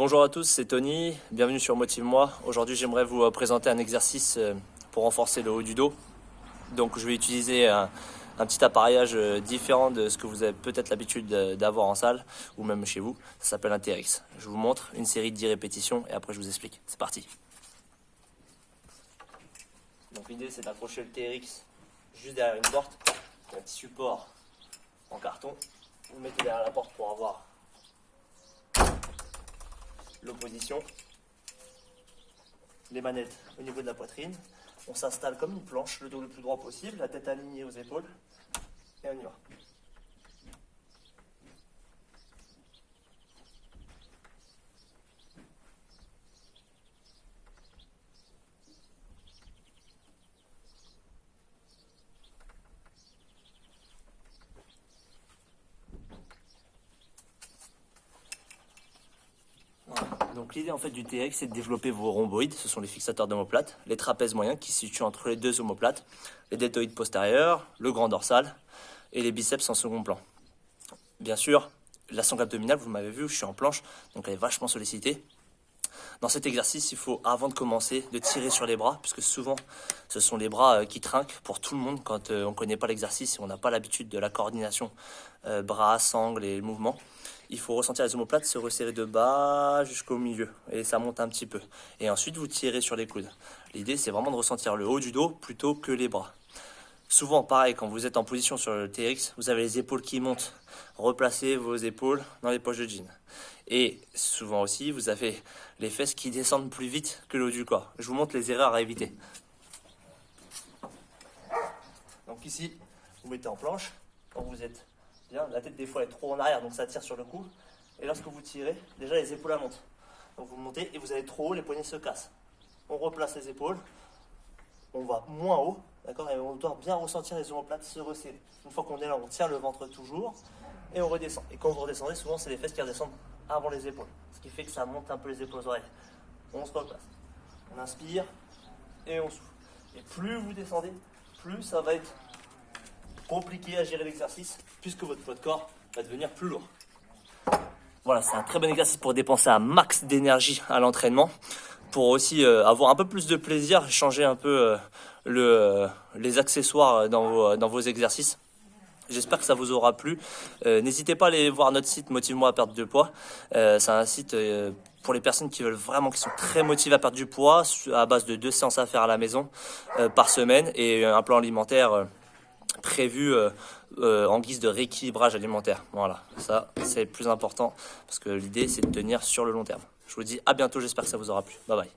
Bonjour à tous, c'est Tony, bienvenue sur Motive-moi. Aujourd'hui j'aimerais vous présenter un exercice pour renforcer le haut du dos. Donc je vais utiliser un petit appareillage différent de ce que vous avez peut-être l'habitude d'avoir en salle ou même chez vous. Ça s'appelle un TRX. Je vous montre une série de 10 répétitions et après je vous explique. C'est parti. Donc l'idée c'est d'accrocher le TRX juste derrière une porte, un petit support en carton. Vous le mettez derrière la porte pour avoir l'opposition, les manettes au niveau de la poitrine. On s'installe comme une planche, le dos le plus droit possible, la tête alignée aux épaules, et on y va. Donc l'idée en fait du TRX, c'est de développer vos rhomboïdes, ce sont les fixateurs d'omoplate, les trapèzes moyens qui se situent entre les deux omoplates, les deltoïdes postérieurs, le grand dorsal et les biceps en second plan. Bien sûr, la sangle abdominale, vous m'avez vu, je suis en planche, donc elle est vachement sollicitée. Dans cet exercice, il faut, avant de commencer, de tirer sur les bras, puisque souvent, ce sont les bras qui trinquent pour tout le monde quand on ne connaît pas l'exercice et on n'a pas l'habitude de la coordination bras, sangle et mouvement. Il faut ressentir les omoplates se resserrer de bas jusqu'au milieu et ça monte un petit peu. Et ensuite, vous tirez sur les coudes. L'idée, c'est vraiment de ressentir le haut du dos plutôt que les bras. Souvent, pareil, quand vous êtes en position sur le TRX, vous avez les épaules qui montent. Replacez vos épaules dans les poches de jean. Et souvent aussi, vous avez les fesses qui descendent plus vite que le haut du corps. Je vous montre les erreurs à éviter. Donc ici, vous mettez en planche. Quand vous êtes bien, la tête des fois est trop en arrière, donc ça tire sur le cou. Et lorsque vous tirez, déjà les épaules montent. Donc vous montez et vous allez trop haut, les poignets se cassent. On replace les épaules. On va moins haut, d'accord, et on doit bien ressentir les omoplates se resserrer. Une fois qu'on est là, on tient le ventre toujours et on redescend. Et quand vous redescendez, souvent c'est les fesses qui redescendent avant les épaules, ce qui fait que ça monte un peu les épaules aux oreilles. On se replace, on inspire et on souffle. Et plus vous descendez, plus ça va être compliqué à gérer l'exercice, puisque votre poids de corps va devenir plus lourd. Voilà, c'est un très bon exercice pour dépenser un max d'énergie à l'entraînement. Pour aussi avoir un peu plus de plaisir, changer un peu les accessoires dans vos exercices. J'espère que ça vous aura plu. N'hésitez pas à aller voir notre site Motive-moi à perdre de poids. C'est un site pour les personnes qui veulent vraiment, qui sont très motivées à perdre du poids, à base de 2 séances à faire à la maison par semaine et un plan alimentaire prévu en guise de rééquilibrage alimentaire. Voilà, ça c'est le plus important parce que l'idée c'est de tenir sur le long terme. Je vous dis à bientôt, j'espère que ça vous aura plu. Bye bye.